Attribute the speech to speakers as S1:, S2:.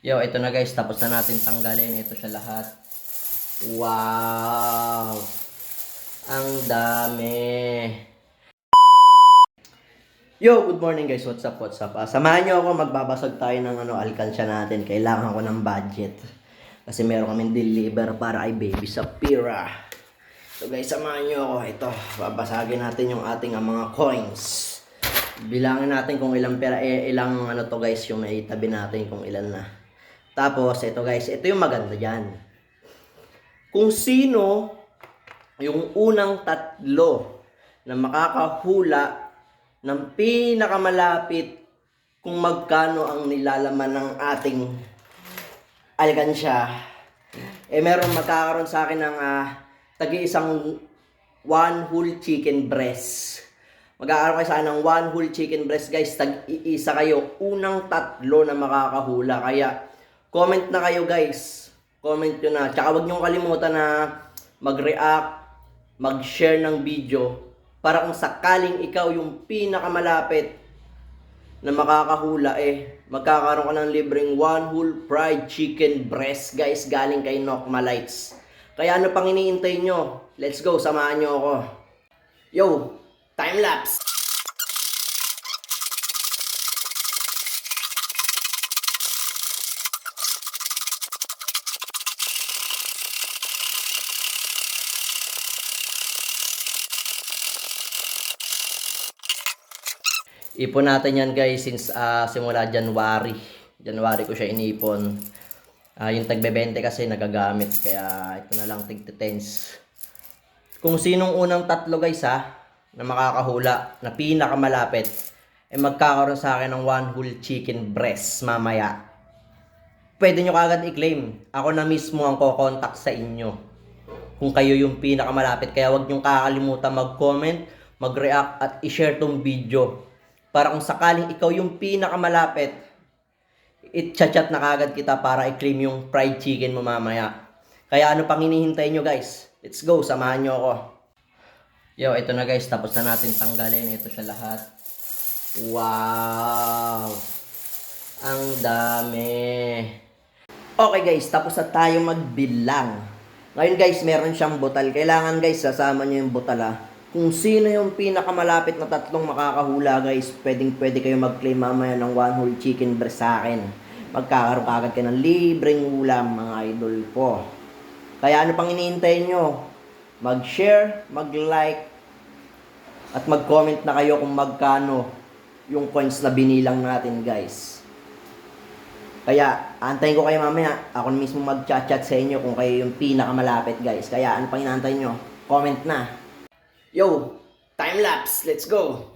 S1: Yo, ito na guys, tapos na natin tanggalin ito siya lahat. Wow! Ang dami. Yo, good morning guys. What's up, what's up? Samahan nyo ako, magbabasag tayo ng alkansya natin. Kailangan ko ng budget. Kasi meron kaming deliver para kay Baby Sapira. So guys, samahan nyo ako. Ito, babasagin natin yung ating mga coins. Bilangin natin kung ilang pera, ilang to guys, yung naitabi natin kung ilan na. Tapos, ito guys, ito yung maganda dyan. Kung sino yung unang tatlo na makakahula ng pinakamalapit kung magkano ang nilalaman ng ating alkansya, meron magkakaroon sa akin ng tagi-isang one whole chicken breast. Magkakaroon kayo sa akin ng one whole chicken breast guys. Tag-iisa kayo. Unang tatlo na makakahula. Kaya comment na kayo guys. Comment nyo na. Tsaka huwag nyo kalimutan na mag-react, mag-share ng video para kung sakaling ikaw yung pinakamalapit na makakahula magkakaroon ka ng libreng one whole fried chicken breast guys galing kay Nokmalites. Kaya ano pang iniintay nyo? Let's go, samahan nyo ako. Yo, time lapse! Ipon natin yan guys since simula January. January ko siya inipon. Yung tagbe-20 kasi nagagamit kaya ito na lang tig-tens. Kung sinong unang tatlo guys na makakahula na pinakamalapit magkakaroon sa akin ng one whole chicken breast mamaya. Pwede nyo kagad i-claim. Ako na mismo ang ko-contact sa inyo kung kayo yung pinakamalapit. Kaya wag nyo kakalimutan mag-comment, mag-react at i-share tong video. Para kung sakaling ikaw yung pinakamalapit, i-chat na kagad kita para i-claim yung fried chicken mo mamaya. Kaya ano pang hinihintay nyo guys? Let's go, samahan nyo ako. Yo, ito na guys, tapos na natin tanggalin ito siya lahat. Wow! Ang dami. Okay guys, tapos na tayo magbilang. Ngayon guys, meron siyang butal. Kailangan guys, sasama nyo yung butal Kung sino yung pinakamalapit na tatlong makakahula guys, pwede kayo mag-claim mamaya ng one whole chicken breast sa akin. Magkakaroon kagad kayo ng libreng ulam mga idol ko. Kaya ano pang iniintay nyo? Mag-share, mag-like, at mag-comment na kayo kung magkano yung coins na binilang natin guys. Kaya antayin ko kayo mamaya. Ako mismo mag-chat sa inyo kung kayo yung pinakamalapit guys. Kaya ano pang inaantay nyo? Comment na. Yo, time lapse. Let's go.